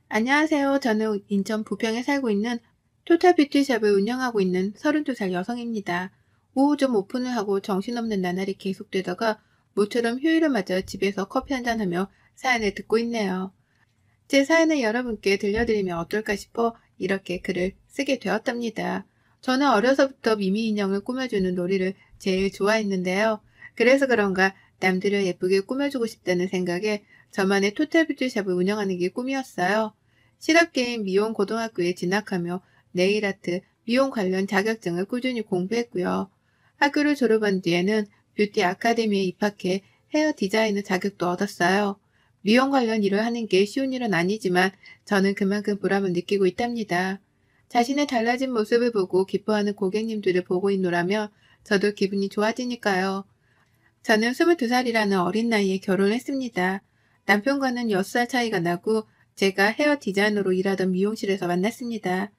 안녕하세요. 저는 인천 부평에 살고 있는 토탈 뷰티샵을 운영하고 있는 32살 여성입니다. 오후 좀 오픈을 하고 정신없는 나날이 계속되다가 모처럼 휴일을 맞아 집에서 커피 한잔하며 사연을 듣고 있네요. 제 사연을 여러분께 들려드리면 어떨까 싶어 이렇게 글을 쓰게 되었답니다. 저는 어려서부터 미미 인형을 꾸며주는 놀이를 제일 좋아했는데요. 그래서 그런가 남들을 예쁘게 꾸며주고 싶다는 생각에 저만의 토탈 뷰티샵을 운영하는 게 꿈이었어요. 실업계인 미용 고등학교에 진학하며 네일아트, 미용 관련 자격증을 꾸준히 공부했고요. 학교를 졸업한 뒤에는 뷰티 아카데미에 입학해 헤어 디자이너 자격도 얻었어요. 미용 관련 일을 하는 게 쉬운 일은 아니지만 저는 그만큼 보람을 느끼고 있답니다. 자신의 달라진 모습을 보고 기뻐하는 고객님들을 보고 있노라며 저도 기분이 좋아지니까요. 저는 22살이라는 어린 나이에 결혼했습니다. 남편과는 6살 차이가 나고 제가 헤어 디자이너로 일하던 미용실에서 만났습니다.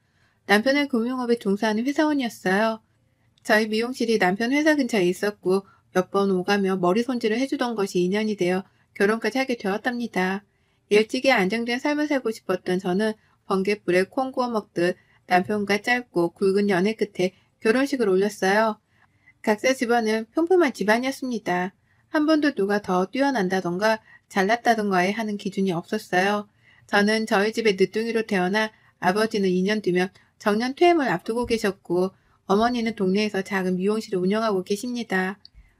남편은 금융업에 종사하는 회사원이었어요. 저희 미용실이 남편 회사 근처에 있었고 몇 번 오가며 머리 손질을 해주던 것이 인연이 되어 결혼까지 하게 되었답니다. 일찍이 안정된 삶을 살고 싶었던 저는 번갯불에 콩 구워 먹듯 남편과 짧고 굵은 연애 끝에 결혼식을 올렸어요. 각자 집안은 평범한 집안이었습니다. 한 번도 누가 더 뛰어난다던가 잘났다던가에 하는 기준이 없었어요. 저는 저희 집에 늦둥이로 태어나 아버지는 2년 뒤면 정년 퇴임을 앞두고 계셨고 어머니는 동네에서 작은 미용실을 운영하고 계십니다.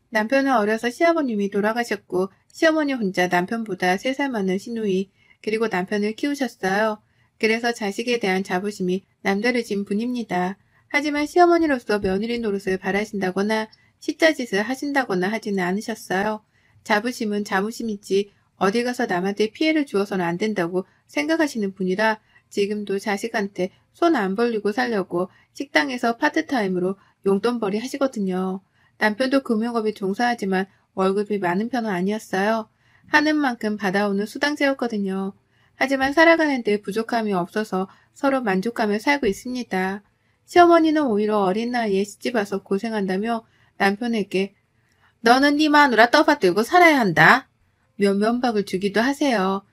남편은 어려서 시아버님이 돌아가셨고 시어머니 혼자 남편보다 3살 많은 시누이 그리고 남편을 키우셨어요. 그래서 자식에 대한 자부심이 남다르신 분입니다. 하지만 시어머니로서 며느리 노릇을 바라신다거나 시자짓을 하신다거나 하지는 않으셨어요. 자부심은 자부심이지 어디 가서 남한테 피해를 주어서는 안 된다고 생각하시는 분이라 지금도 자식한테 손 안 벌리고 살려고 식당에서 파트타임으로 용돈벌이 하시거든요. 남편도 금융업에 종사하지만 월급이 많은 편은 아니었어요. 하는 만큼 받아오는 수당제였거든요. 하지만 살아가는 데 부족함이 없어서 서로 만족하며 살고 있습니다. 시어머니는 오히려 어린 나이에 시집와서 고생한다며 남편에게 너는 네 마누라 떠받들고 살아야 한다. 면박을 주기도 하세요.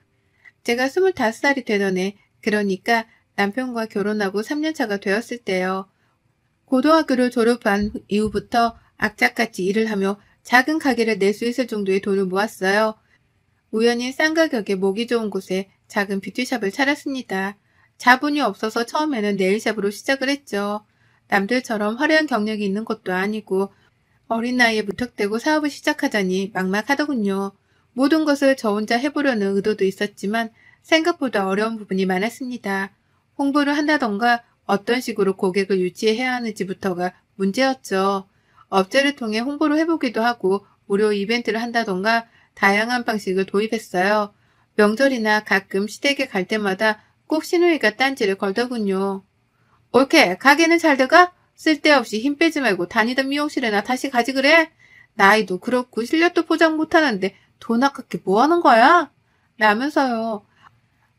제가 25살이 되던 해, 그러니까 남편과 결혼하고 3년차가 되었을 때요. 고등학교를 졸업한 이후부터 악착같이 일을 하며 작은 가게를 낼 수 있을 정도의 돈을 모았어요. 우연히 싼 가격에 모기 좋은 곳에 작은 뷰티샵을 차렸습니다. 자본이 없어서 처음에는 네일샵으로 시작을 했죠. 남들처럼 화려한 경력이 있는 것도 아니고 어린 나이에 무턱대고 사업을 시작하자니 막막하더군요. 모든 것을 저 혼자 해보려는 의도도 있었지만 생각보다 어려운 부분이 많았습니다. 홍보를 한다던가 어떤 식으로 고객을 유치해야 하는지부터가 문제였죠. 업체를 통해 홍보를 해보기도 하고 무료 이벤트를 한다던가 다양한 방식을 도입했어요. 명절이나 가끔 시댁에 갈 때마다 꼭 시누이가 딴지를 걸더군요. 옳게 가게는 잘 돼가? 쓸데없이 힘 빼지 말고 다니던 미용실에나 다시 가지 그래? 나이도 그렇고 실력도 포장 못하는데 돈 아깝게 뭐하는 거야? 라면서요.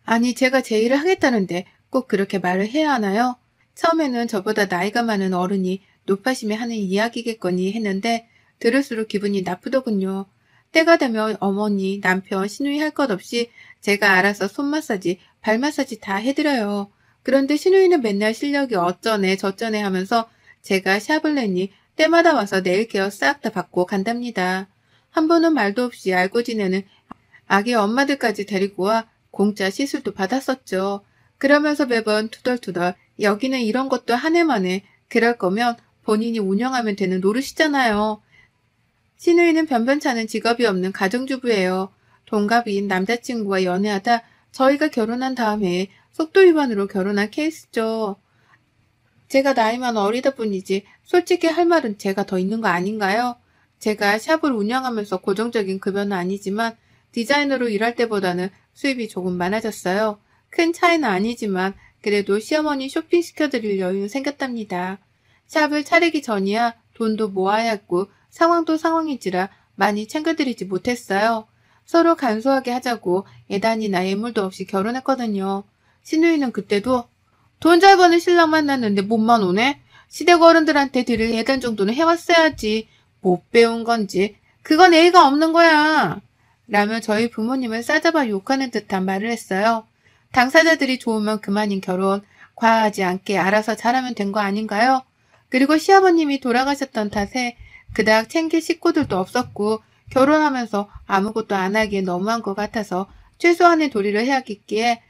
아니 제가 제 일을 하겠다는데 꼭 그렇게 말을 해야 하나요? 처음에는 저보다 나이가 많은 어른이 노파심에 하는 이야기겠거니 했는데 들을수록 기분이 나쁘더군요. 때가 되면 어머니, 남편, 시누이 할 것 없이 제가 알아서 손 마사지, 발 마사지 다 해드려요. 그런데 시누이는 맨날 실력이 어쩌네 저쩌네 하면서 제가 샵을 내니 때마다 와서 네일 케어 싹 다 받고 간답니다. 한 번은 말도 없이 알고 지내는 아기 엄마들까지 데리고 와 공짜 시술도 받았었죠. 그러면서 매번 투덜투덜 여기는 이런 것도 한 해만에 그럴 거면 본인이 운영하면 되는 노릇이잖아요. 시누이는 변변찮은 직업이 없는 가정주부예요. 동갑인 남자친구와 연애하다 저희가 결혼한 다음 해에 속도 위반으로 결혼한 케이스죠. 제가 나이만 어리다 뿐이지 솔직히 할 말은 제가 더 있는 거 아닌가요? 제가 샵을 운영하면서 고정적인 급여는 아니지만 디자이너로 일할 때보다는 수입이 조금 많아졌어요. 큰 차이는 아니지만 그래도 시어머니 쇼핑시켜드릴 여유는 생겼답니다. 샵을 차리기 전이야 돈도 모아야 했고 상황도 상황인지라 많이 챙겨드리지 못했어요. 서로 간소하게 하자고 예단이나 예물도 없이 결혼했거든요. 시누이는 그때도 돈 잘 버는 신랑 만났는데 몸만 오네? 시댁 어른들한테 드릴 예단 정도는 해왔어야지. 못 배운 건지. 그건 예의가 없는 거야. 라며 저희 부모님을 싸잡아 욕하는 듯한 말을 했어요. 당사자들이 좋으면 그만인 결혼, 과하지 않게 알아서 잘하면 된 거 아닌가요? 그리고 시아버님이 돌아가셨던 탓에 그닥 챙길 식구들도 없었고 결혼하면서 아무것도 안 하기에 너무한 것 같아서 최소한의 도리를 해야겠기에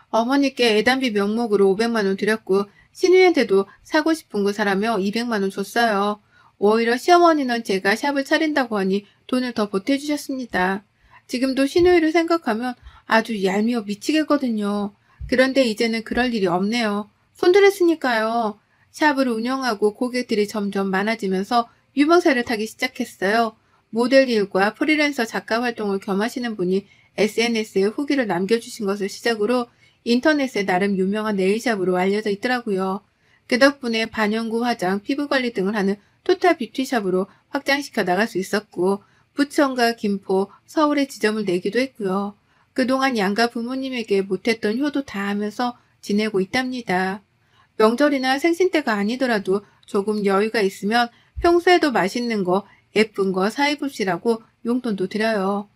어머니께 애단비 명목으로 500만 원 드렸고 신우이한테도 사고 싶은 거 사라며 200만 원 줬어요. 오히려 시어머니는 제가 샵을 차린다고 하니 돈을 더 보태주셨습니다. 지금도 신우이를 생각하면 아주 얄미워 미치겠거든요. 그런데 이제는 그럴 일이 없네요. 손들었으니까요. 샵을 운영하고 고객들이 점점 많아지면서 유명세를 타기 시작했어요. 모델 일과 프리랜서 작가 활동을 겸하시는 분이 SNS에 후기를 남겨주신 것을 시작으로 인터넷에 나름 유명한 네일샵으로 알려져 있더라고요. 그 덕분에 반영구 화장, 피부관리 등을 하는 토탈 뷰티샵으로 확장시켜 나갈 수 있었고 부천과 김포, 서울에 지점을 내기도 했고요. 그동안 양가 부모님에게 못했던 효도 다 하면서 지내고 있답니다. 명절이나 생신 때가 아니더라도 조금 여유가 있으면 평소에도 맛있는 거, 예쁜 거 사입읍시라고 용돈도 드려요.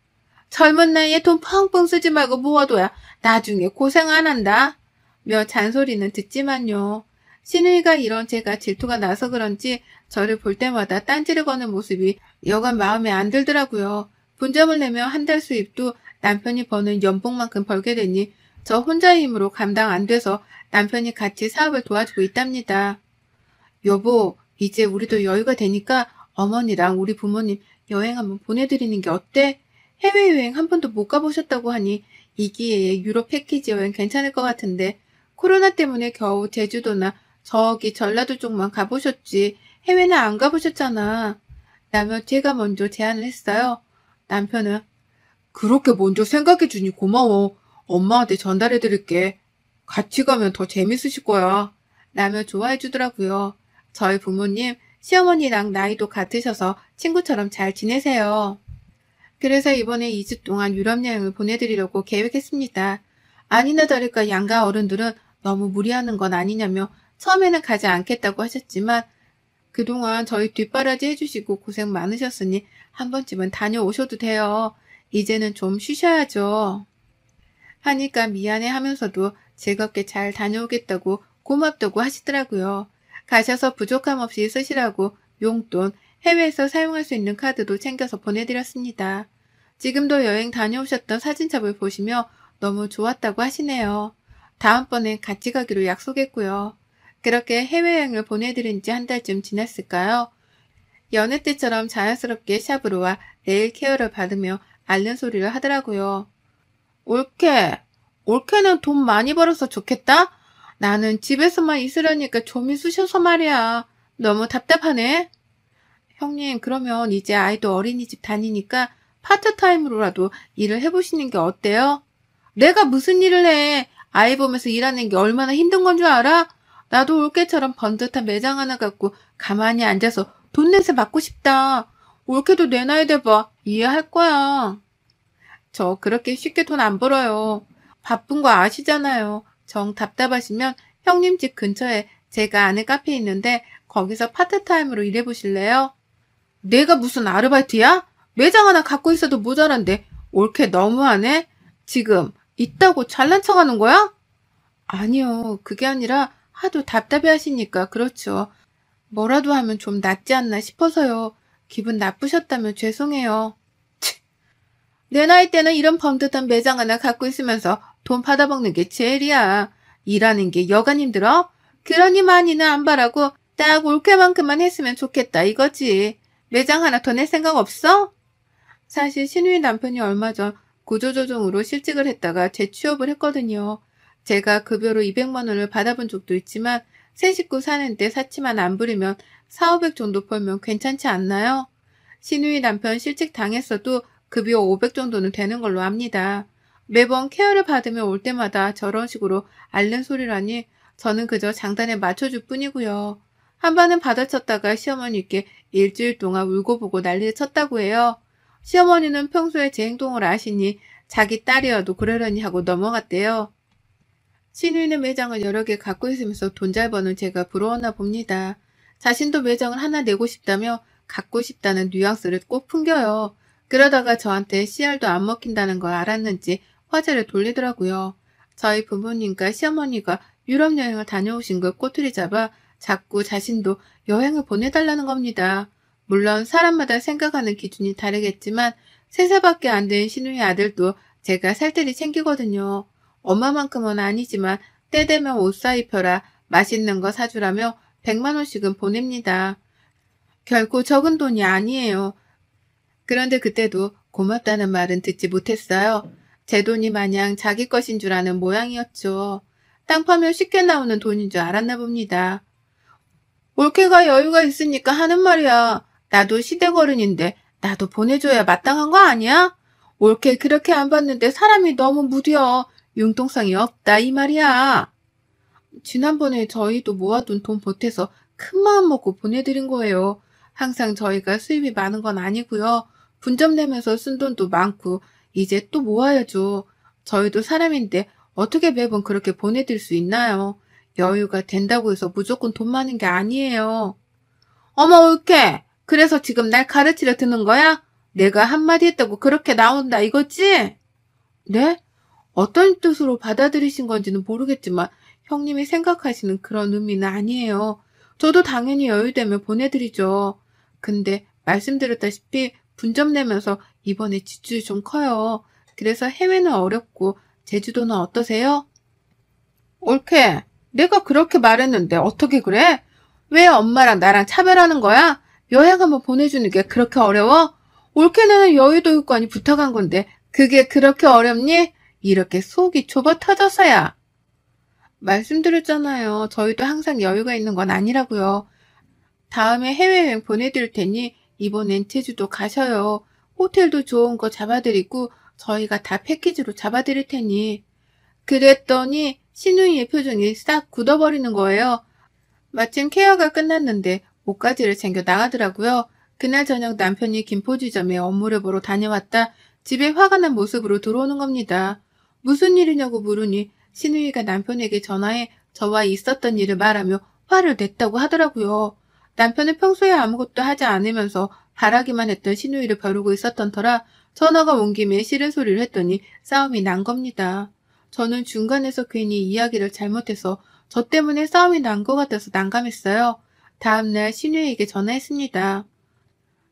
젊은 나이에 돈 펑펑 쓰지 말고 모아둬야 나중에 고생 안 한다. 며 잔소리는 듣지만요. 신우이가 이런 제가 질투가 나서 그런지 저를 볼 때마다 딴지를 거는 모습이 여간 마음에 안 들더라고요. 분점을 내며 한 달 수입도 남편이 버는 연봉만큼 벌게 되니 저 혼자의 힘으로 감당 안 돼서 남편이 같이 사업을 도와주고 있답니다. 여보, 이제 우리도 여유가 되니까 어머니랑 우리 부모님 여행 한번 보내드리는 게 어때? 해외여행 한 번도 못 가보셨다고 하니 이 기회에 유럽 패키지 여행 괜찮을 것 같은데 코로나 때문에 겨우 제주도나 저기 전라도 쪽만 가보셨지 해외는 안 가보셨잖아. 라며 제가 먼저 제안을 했어요. 남편은 그렇게 먼저 생각해주니 고마워. 엄마한테 전달해드릴게. 같이 가면 더 재밌으실 거야. 라며 좋아해주더라고요. 저희 부모님, 시어머니랑 나이도 같으셔서 친구처럼 잘 지내세요. 그래서 이번에 2주 동안 유럽 여행을 보내드리려고 계획했습니다. 아니나 다를까 양가 어른들은 너무 무리하는 건 아니냐며 처음에는 가지 않겠다고 하셨지만 그동안 저희 뒷바라지 해주시고 고생 많으셨으니 한 번쯤은 다녀오셔도 돼요. 이제는 좀 쉬셔야죠. 하니까 미안해 하면서도 즐겁게 잘 다녀오겠다고 고맙다고 하시더라고요. 가셔서 부족함 없이 쓰시라고 용돈, 해외에서 사용할 수 있는 카드도 챙겨서 보내드렸습니다. 지금도 여행 다녀오셨던 사진첩을 보시며 너무 좋았다고 하시네요. 다음번엔 같이 가기로 약속했고요. 그렇게 해외여행을 보내드린 지 한 달쯤 지났을까요? 여느 때처럼 자연스럽게 샵으로 와 네일 케어를 받으며 앓는 소리를 하더라고요. 올케는 돈 많이 벌어서 좋겠다? 나는 집에서만 있으려니까 좀이 쑤셔서 말이야. 너무 답답하네. 형님, 그러면 이제 아이도 어린이집 다니니까 파트타임으로라도 일을 해보시는 게 어때요? 내가 무슨 일을 해? 아이 보면서 일하는 게 얼마나 힘든 건 줄 알아? 나도 올케처럼 번듯한 매장 하나 갖고 가만히 앉아서 돈 냄새 맡고 싶다. 올케도 내 나이 돼봐. 이해할 거야. 저 그렇게 쉽게 돈 안 벌어요. 바쁜 거 아시잖아요. 정 답답하시면 형님 집 근처에 제가 아는 카페 있는데 거기서 파트타임으로 일해보실래요? 내가 무슨 아르바이트야? 매장 하나 갖고 있어도 모자란데 올케 너무하네? 지금 있다고 잘난 척하는 거야? 아니요. 그게 아니라 하도 답답해 하시니까 그렇죠. 뭐라도 하면 좀 낫지 않나 싶어서요. 기분 나쁘셨다면 죄송해요. 내 나이 때는 이런 번듯한 매장 하나 갖고 있으면서 돈 받아먹는 게 제일이야. 일하는 게 여간 힘들어? 그러니 많이는 안 바라고 딱 올케만큼만 했으면 좋겠다 이거지. 매장 하나 더 낼 생각 없어? 사실 신우이 남편이 얼마 전 구조조정으로 실직을 했다가 재취업을 했거든요. 제가 급여로 200만 원을 받아본 적도 있지만 새 식구 사는데 사치만 안 부리면 4,500 정도 벌면 괜찮지 않나요? 신우이 남편 실직 당했어도 급여 500 정도는 되는 걸로 압니다. 매번 케어를 받으며 올 때마다 저런 식으로 앓는 소리라니 저는 그저 장단에 맞춰줄 뿐이고요. 한 번은 받아쳤다가 시어머니께 일주일 동안 울고 보고 난리를 쳤다고 해요. 시어머니는 평소에 제 행동을 아시니 자기 딸이어도 그러려니 하고 넘어갔대요. 신우이는 매장을 여러 개 갖고 있으면서 돈 잘 버는 제가 부러웠나 봅니다. 자신도 매장을 하나 내고 싶다며 갖고 싶다는 뉘앙스를 꼭 풍겨요. 그러다가 저한테 씨알도 안 먹힌다는 걸 알았는지 화제를 돌리더라고요. 저희 부모님과 시어머니가 유럽 여행을 다녀오신 걸 꼬투리 잡아 자꾸 자신도 여행을 보내달라는 겁니다. 물론 사람마다 생각하는 기준이 다르겠지만 3살밖에 안 된 시누이 아들도 제가 살뜰히 챙기거든요. 엄마만큼은 아니지만 때 되면 옷 사입혀라, 맛있는 거 사주라며 100만 원씩은 보냅니다. 결코 적은 돈이 아니에요. 그런데 그때도 고맙다는 말은 듣지 못했어요. 제 돈이 마냥 자기 것인 줄 아는 모양이었죠. 땅 파면 쉽게 나오는 돈인 줄 알았나 봅니다. 올케가 여유가 있으니까 하는 말이야. 나도 시댁 어른인데 나도 보내줘야 마땅한 거 아니야? 올케 그렇게 안 봤는데 사람이 너무 무뎌. 융통성이 없다 이 말이야. 지난번에 저희도 모아둔 돈 보태서 큰 마음 먹고 보내드린 거예요. 항상 저희가 수입이 많은 건 아니고요. 분점 내면서 쓴 돈도 많고 이제 또 모아야죠. 저희도 사람인데 어떻게 매번 그렇게 보내드릴 수 있나요? 여유가 된다고 해서 무조건 돈 많은 게 아니에요. 어머 올케, 그래서 지금 날 가르치려 드는 거야? 내가 한마디 했다고 그렇게 나온다 이거지? 네? 어떤 뜻으로 받아들이신 건지는 모르겠지만 형님이 생각하시는 그런 의미는 아니에요. 저도 당연히 여유되면 보내드리죠. 근데 말씀드렸다시피 분점 내면서 이번에 지출이 좀 커요. 그래서 해외는 어렵고 제주도는 어떠세요? 올케, 내가 그렇게 말했는데 어떻게 그래? 왜 엄마랑 나랑 차별하는 거야? 여행 한번 보내주는 게 그렇게 어려워? 올케는 여유도요건이 부탁한 건데 그게 그렇게 어렵니? 이렇게 속이 좁아 터져서야. 말씀드렸잖아요. 저희도 항상 여유가 있는 건 아니라고요. 다음에 해외여행 보내드릴 테니 이번엔 제주도 가셔요. 호텔도 좋은 거 잡아드리고 저희가 다 패키지로 잡아드릴 테니. 그랬더니 시누이의 표정이 싹 굳어버리는 거예요. 마침 케어가 끝났는데 옷가지를 챙겨 나가더라고요. 그날 저녁 남편이 김포지점에 업무를 보러 다녀왔다 집에 화가 난 모습으로 들어오는 겁니다. 무슨 일이냐고 물으니 시누이가 남편에게 전화해 저와 있었던 일을 말하며 화를 냈다고 하더라고요. 남편은 평소에 아무것도 하지 않으면서 바라기만 했던 시누이를 벼르고 있었던 터라 전화가 온 김에 싫은 소리를 했더니 싸움이 난 겁니다. 저는 중간에서 괜히 이야기를 잘못해서 저 때문에 싸움이 난 것 같아서 난감했어요. 다음날 시누이에게 전화했습니다.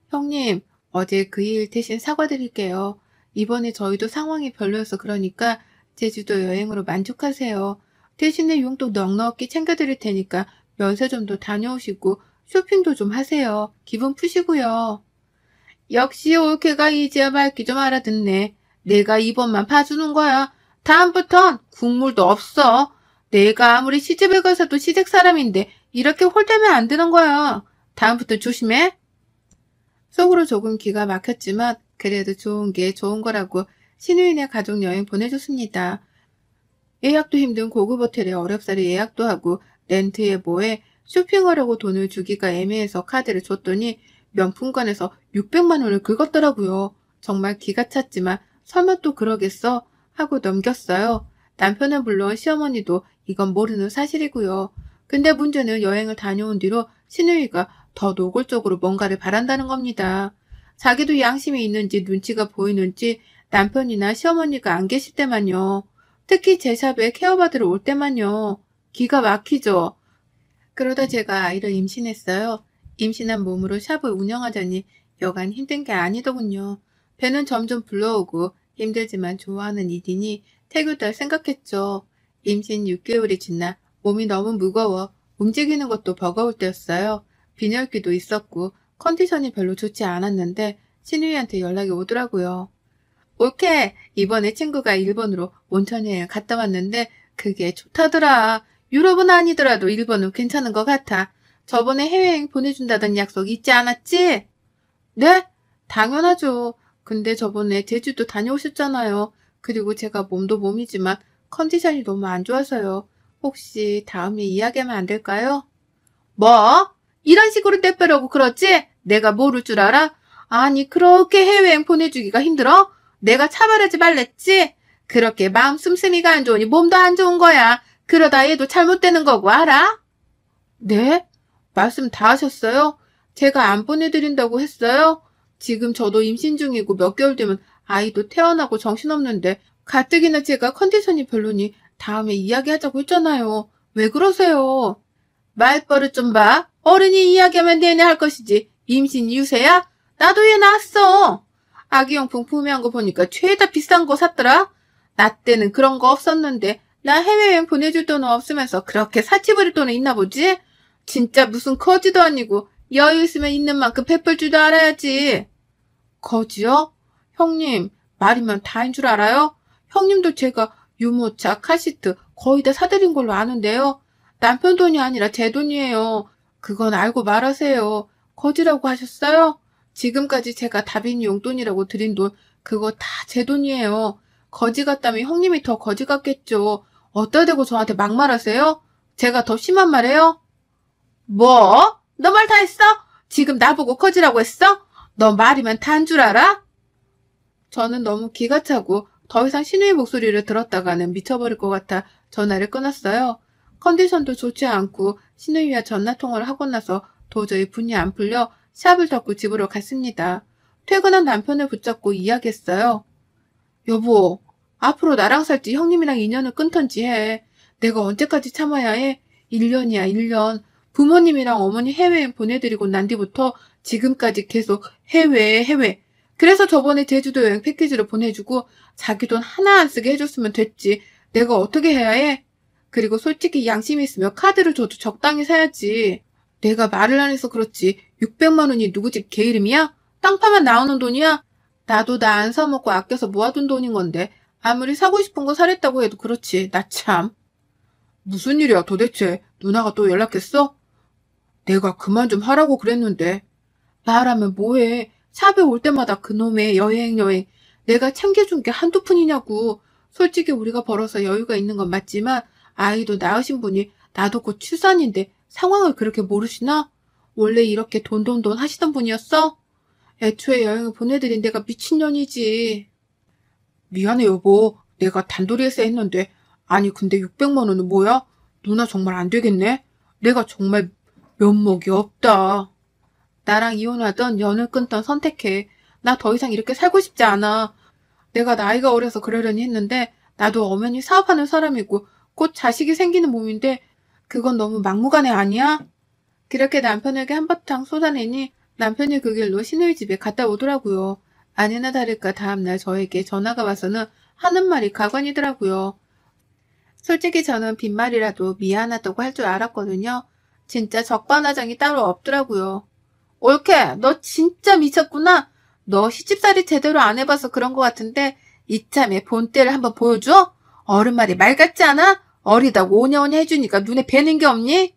형님, 어제 그 일 대신 사과드릴게요. 이번에 저희도 상황이 별로여서 그러니까 제주도 여행으로 만족하세요. 대신에 용돈 넉넉히 챙겨드릴 테니까 면세점도 다녀오시고 쇼핑도 좀 하세요. 기분 푸시고요. 역시 올케가 이제야 말귀 좀 알아듣네. 내가 이번만 봐주는 거야. 다음부턴 국물도 없어. 내가 아무리 시집을 가서도 시댁 사람인데 이렇게 홀대면 안 되는 거야. 다음부터 조심해. 속으로 조금 기가 막혔지만 그래도 좋은 게 좋은 거라고 시누이네 가족 여행 보내줬습니다. 예약도 힘든 고급 호텔에 어렵사리 예약도 하고 렌트에 뭐해 쇼핑하려고 돈을 주기가 애매해서 카드를 줬더니 명품관에서 600만 원을 긁었더라고요. 정말 기가 찼지만 설마 또 그러겠어? 하고 넘겼어요. 남편은 물론 시어머니도 이건 모르는 사실이고요. 근데 문제는 여행을 다녀온 뒤로 시누이가 더 노골적으로 뭔가를 바란다는 겁니다. 자기도 양심이 있는지 눈치가 보이는지 남편이나 시어머니가 안 계실 때만요. 특히 제 샵에 케어받으러 올 때만요. 기가 막히죠. 그러다 제가 아이를 임신했어요. 임신한 몸으로 샵을 운영하자니 여간 힘든 게 아니더군요. 배는 점점 불러오고 힘들지만 좋아하는 일이니 태교도 생각했죠. 임신 6개월이 지나 몸이 너무 무거워 움직이는 것도 버거울 때였어요. 빈혈기도 있었고 컨디션이 별로 좋지 않았는데 신우이한테 연락이 오더라고요. 올케, 이번에 친구가 일본으로 온천여행 갔다 왔는데 그게 좋다더라. 유럽은 아니더라도 일본은 괜찮은 것 같아. 저번에 해외여행 보내준다던 약속 있지 않았지? 네? 당연하죠. 근데 저번에 제주도 다녀오셨잖아요. 그리고 제가 몸도 몸이지만 컨디션이 너무 안 좋아서요. 혹시 다음에 이야기하면 안 될까요? 뭐? 이런 식으로 떼빼라고 그러지? 내가 모를 줄 알아? 아니 그렇게 해외여행 보내주기가 힘들어? 내가 차별하지 말랬지? 그렇게 마음 씀씀이가 안 좋으니 몸도 안 좋은 거야. 그러다 얘도 잘못되는 거고 알아? 네? 말씀 다 하셨어요? 제가 안 보내드린다고 했어요? 지금 저도 임신 중이고 몇 개월 되면 아이도 태어나고 정신없는데 가뜩이나 제가 컨디션이 별로니 다음에 이야기하자고 했잖아요. 왜 그러세요? 말버릇 좀 봐. 어른이 이야기하면 내내 할 것이지. 임신 이유세야? 나도 얘 낳았어. 아기용품 구매한 거 보니까 죄다 비싼 거 샀더라. 나 때는 그런 거 없었는데 나 해외여행 보내줄 돈은 없으면서 그렇게 사치 부릴 돈은 있나 보지? 진짜 무슨 거지도 아니고 여유 있으면 있는 만큼 베풀 줄도 알아야지. 거지요? 형님, 말이면 다인 줄 알아요? 형님도 제가 유모차, 카시트 거의 다 사드린 걸로 아는데요. 남편 돈이 아니라 제 돈이에요. 그건 알고 말하세요. 거지라고 하셨어요? 지금까지 제가 다빈이 용돈이라고 드린 돈 그거 다 제 돈이에요. 거지 같다면 형님이 더 거지 같겠죠. 어따 대고 저한테 막말하세요? 제가 더 심한 말해요? 뭐? 너 말 다 했어? 지금 나보고 거지라고 했어? 너 말이면 다 한 줄 알아? 저는 너무 기가 차고 더 이상 신우의 목소리를 들었다가는 미쳐버릴 것 같아 전화를 끊었어요. 컨디션도 좋지 않고 신우이와 전화통화를 하고 나서 도저히 분이 안 풀려 샵을 닫고 집으로 갔습니다. 퇴근한 남편을 붙잡고 이야기했어요. 여보, 앞으로 나랑 살지 형님이랑 인연을 끊던지 해. 내가 언제까지 참아야 해? 1년이야, 1년. 부모님이랑 어머니 해외여행 보내드리고 난 뒤부터 지금까지 계속 해외. 그래서 저번에 제주도 여행 패키지를 보내주고 자기 돈 하나 안 쓰게 해줬으면 됐지. 내가 어떻게 해야 해? 그리고 솔직히 양심이 있으면 카드를 줘도 적당히 사야지. 내가 말을 안 해서 그렇지. 600만 원이 누구 집 개 이름이야? 땅 파면 나오는 돈이야? 나도 나 안 사먹고 아껴서 모아둔 돈인 건데 아무리 사고 싶은 거 사랬다고 해도 그렇지. 나 참. 무슨 일이야 도대체. 누나가 또 연락했어? 내가 그만 좀 하라고 그랬는데. 말하면 뭐해. 샵에 올 때마다 그놈의 여행. 내가 챙겨준 게 한두 푼이냐고. 솔직히 우리가 벌어서 여유가 있는 건 맞지만 아이도 낳으신 분이 나도 곧 출산인데 상황을 그렇게 모르시나? 원래 이렇게 돈 하시던 분이었어? 애초에 여행을 보내드린 내가 미친년이지. 미안해 여보. 내가 단도리에서 했는데. 아니 근데 600만 원은 뭐야? 누나 정말 안 되겠네. 내가 정말 면목이 없다. 나랑 이혼하던 연을 끊던 선택해. 나 더 이상 이렇게 살고 싶지 않아. 내가 나이가 어려서 그러려니 했는데 나도 엄연히 사업하는 사람이고 곧 자식이 생기는 몸인데 그건 너무 막무가내 아니야? 그렇게 남편에게 한바탕 쏟아내니 남편이 그 길로 신우이 집에 갔다 오더라고요. 아니나 다를까 다음날 저에게 전화가 와서는 하는 말이 가관이더라고요. 솔직히 저는 빈말이라도 미안하다고 할 줄 알았거든요. 진짜 적반하장이 따로 없더라고요. 옳게, 너 진짜 미쳤구나. 너 시집살이 제대로 안 해봐서 그런 것 같은데 이참에 본때를 한번 보여줘? 어른 말이 말 같지 않아? 어리다고 오냐오냐 해주니까 눈에 뵈는 게 없니?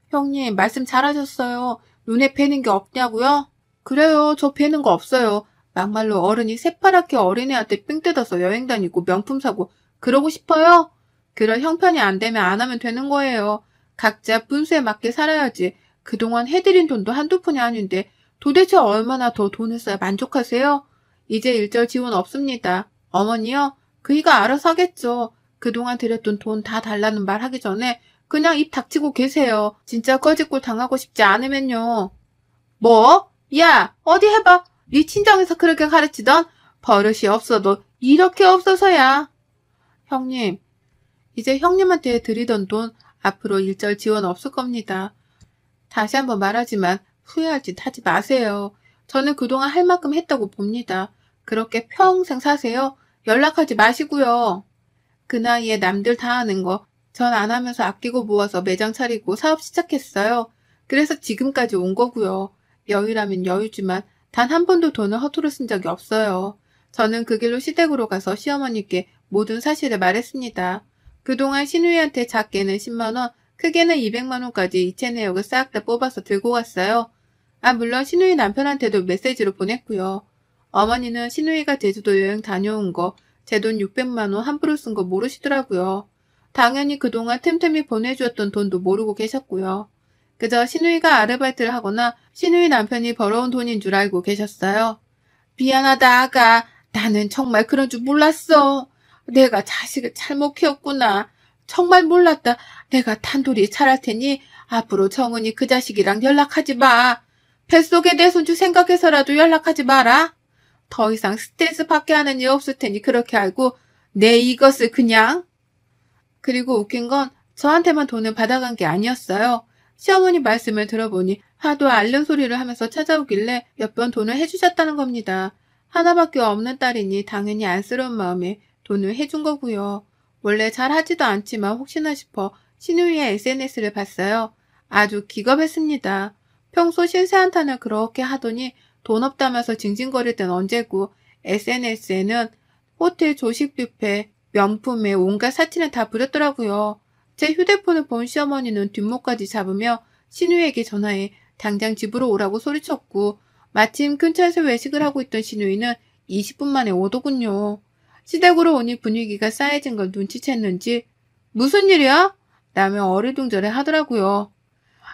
형님, 말씀 잘하셨어요. 눈에 뵈는 게 없냐고요? 그래요, 저 뵈는 거 없어요. 막말로 어른이 새파랗게 어린애한테 삥 뜯어서 여행 다니고 명품 사고 그러고 싶어요? 그럴 형편이 안 되면 안 하면 되는 거예요. 각자 분수에 맞게 살아야지. 그동안 해드린 돈도 한두 푼이 아닌데 도대체 얼마나 더 돈을 써야 만족하세요? 이제 일절 지원 없습니다. 어머니요? 그이가 알아서 하겠죠. 그동안 드렸던 돈 다 달라는 말 하기 전에 그냥 입 닥치고 계세요. 진짜 꺼지꼴 당하고 싶지 않으면요. 뭐? 야, 어디 해봐. 네 친정에서 그렇게 가르치던 버릇이 없어도 이렇게 없어서야. 형님, 이제 형님한테 드리던 돈 앞으로 일절 지원 없을 겁니다. 다시 한번 말하지만 후회할 짓 하지 마세요. 저는 그동안 할 만큼 했다고 봅니다. 그렇게 평생 사세요. 연락하지 마시고요. 그 나이에 남들 다 하는 거 전 안 하면서 아끼고 모아서 매장 차리고 사업 시작했어요. 그래서 지금까지 온 거고요. 여유라면 여유지만 단 한 번도 돈을 허투루 쓴 적이 없어요. 저는 그 길로 시댁으로 가서 시어머니께 모든 사실을 말했습니다. 그동안 신우이한테 작게는 10만 원, 크게는 200만 원까지 이체 내역을 싹 다 뽑아서 들고 갔어요. 물론 신우이 남편한테도 메시지로 보냈고요. 어머니는 신우이가 제주도 여행 다녀온 거, 제 돈 600만 원 함부로 쓴 거 모르시더라고요. 당연히 그동안 틈틈이 보내주었던 돈도 모르고 계셨고요. 그저 신우이가 아르바이트를 하거나 신우이 남편이 벌어온 돈인 줄 알고 계셨어요. 미안하다 아가. 나는 정말 그런 줄 몰랐어. 내가 자식을 잘못 키웠구나. 정말 몰랐다. 내가 단둘이 잘할 테니 앞으로 정은이 그 자식이랑 연락하지 마. 뱃속에 내 손주 생각해서라도 연락하지 마라. 더 이상 스트레스 받게 하는 일 없을 테니 그렇게 알고 내 이것을 그냥. 그리고 웃긴 건 저한테만 돈을 받아간 게 아니었어요. 시어머니 말씀을 들어보니 하도 앓는 소리를 하면서 찾아오길래 몇 번 돈을 해주셨다는 겁니다. 하나밖에 없는 딸이니 당연히 안쓰러운 마음에 돈을 해준 거고요. 원래 잘 하지도 않지만 혹시나 싶어 신우이의 SNS를 봤어요. 아주 기겁했습니다. 평소 신세한탄을 그렇게 하더니 돈 없다면서 징징거릴 땐 언제고 SNS에는 호텔 조식 뷔페, 명품에 온갖 사진을 다 부렸더라고요. 제 휴대폰을 본 시어머니는 뒷목까지 잡으며 신우이에게 전화해 당장 집으로 오라고 소리쳤고 마침 근처에서 외식을 하고 있던 신우이는 20분 만에 오더군요. 시댁으로 오니 분위기가 싸해진 걸 눈치챘는지 무슨 일이야? 라며 어리둥절해 하더라고요.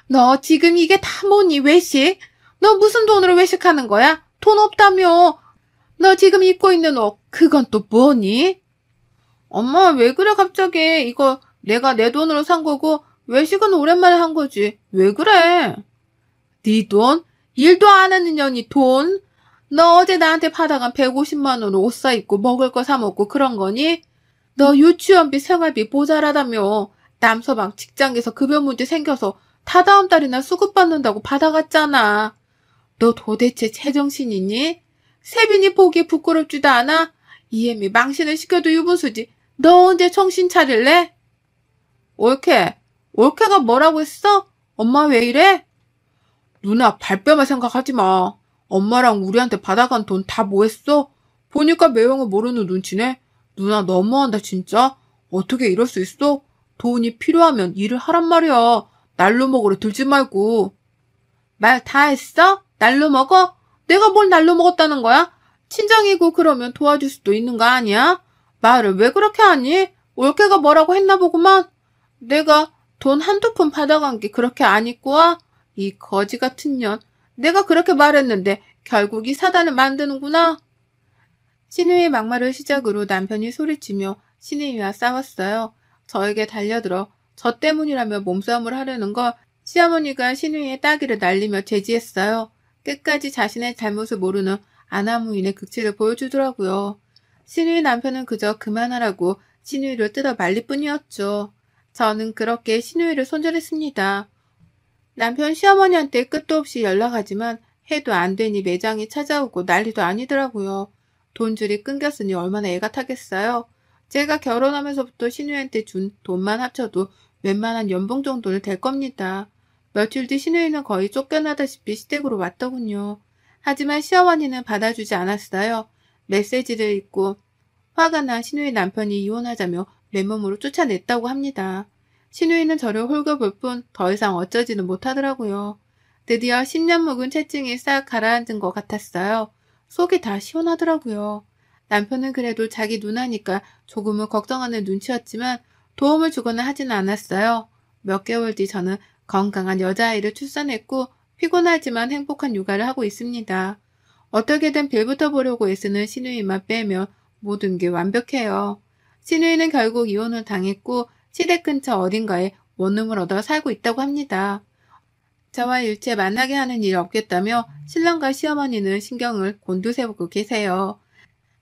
너 지금 이게 다 뭐니 외식? 너 무슨 돈으로 외식하는 거야? 돈 없다며. 너 지금 입고 있는 옷 그건 또 뭐니? 엄마 왜 그래 갑자기. 이거 내가 내 돈으로 산 거고 외식은 오랜만에 한 거지. 왜 그래? 네 돈? 일도 안 하는 년이 돈? 너 어제 나한테 받아간 150만 원으로 옷 사 입고 먹을 거 사 먹고 그런 거니? 너 유치원비 생활비 모자라다며. 남서방 직장에서 급여 문제 생겨서 다다음 달이나 수급 받는다고 받아갔잖아. 너 도대체 제정신이니? 세빈이 보기에 부끄럽지도 않아? 이애미 망신을 시켜도 유분수지. 너 언제 정신 차릴래? 올케. 올케가 뭐라고 했어? 엄마 왜 이래? 누나 발뺌할 생각하지 마. 엄마랑 우리한테 받아간 돈 다 뭐 했어? 보니까 매형을 모르는 눈치네. 누나 너무한다 진짜. 어떻게 이럴 수 있어? 돈이 필요하면 일을 하란 말이야. 날로 먹으러 들지 말고. 말 다 했어? 날로 먹어? 내가 뭘 날로 먹었다는 거야? 친정이고 그러면 도와줄 수도 있는 거 아니야? 말을 왜 그렇게 하니? 올케가 뭐라고 했나 보구만. 내가 돈 한두 푼 받아간 게 그렇게 안 있고 와? 이 거지 같은 년. 내가 그렇게 말했는데 결국 이 사단을 만드는구나. 신우이의 막말을 시작으로 남편이 소리치며 신우이와 싸웠어요. 저에게 달려들어 저 때문이라며 몸싸움을 하려는 걸 시어머니가 신우이의 따귀를 날리며 제지했어요. 끝까지 자신의 잘못을 모르는 아나무인의 극치를 보여주더라고요. 신우이 남편은 그저 그만하라고 신우이를 뜯어 말릴 뿐이었죠. 저는 그렇게 신우이를 손절했습니다. 남편 시어머니한테 끝도 없이 연락하지만 해도 안 되니 매장이 찾아오고 난리도 아니더라고요. 돈줄이 끊겼으니 얼마나 애가 타겠어요. 제가 결혼하면서부터 신우이한테 준 돈만 합쳐도 웬만한 연봉 정도는 될 겁니다. 며칠 뒤 신우이는 거의 쫓겨나다시피 시댁으로 왔더군요. 하지만 시어머니는 받아주지 않았어요. 메시지를 읽고 화가 난 신우이 남편이 이혼하자며 맨몸으로 쫓아냈다고 합니다. 신우이는 저를 홀겨볼 뿐 더 이상 어쩌지는 못하더라고요. 드디어 10년 묵은 체증이 싹 가라앉은 것 같았어요. 속이 다 시원하더라고요. 남편은 그래도 자기 누나니까 조금은 걱정하는 눈치였지만 도움을 주거나 하지는 않았어요. 몇 개월 뒤 저는 건강한 여자아이를 출산했고 피곤하지만 행복한 육아를 하고 있습니다. 어떻게든 빌붙어 보려고 애쓰는 신우이만 빼면 모든 게 완벽해요. 신우이는 결국 이혼을 당했고 시댁 근처 어딘가에 원룸을 얻어 살고 있다고 합니다. 저와 일체 만나게 하는 일이 없겠다며 신랑과 시어머니는 신경을 곤두세우고 계세요.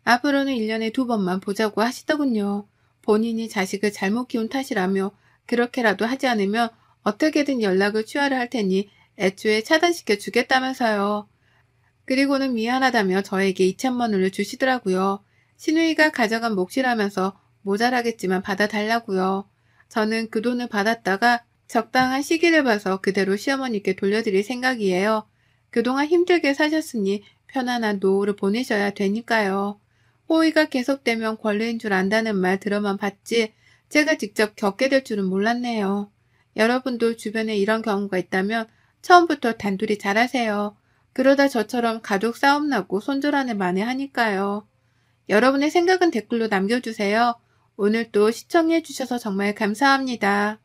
앞으로는 1년에 2번만 보자고 하시더군요. 본인이 자식을 잘못 키운 탓이라며 그렇게라도 하지 않으면 어떻게든 연락을 취하려 할 테니 애초에 차단시켜 주겠다면서요. 그리고는 미안하다며 저에게 2천만 원을 주시더라고요. 신우이가 가져간 몫이라면서 모자라겠지만 받아달라고요. 저는 그 돈을 받았다가 적당한 시기를 봐서 그대로 시어머니께 돌려드릴 생각이에요. 그동안 힘들게 사셨으니 편안한 노후를 보내셔야 되니까요. 호의가 계속되면 권리인 줄 안다는 말 들어만 봤지 제가 직접 겪게 될 줄은 몰랐네요. 여러분도 주변에 이런 경우가 있다면 처음부터 단둘이 잘하세요. 그러다 저처럼 가족 싸움 나고 손절하는 만회하니까요. 여러분의 생각은 댓글로 남겨주세요. 오늘도 시청해주셔서 정말 감사합니다.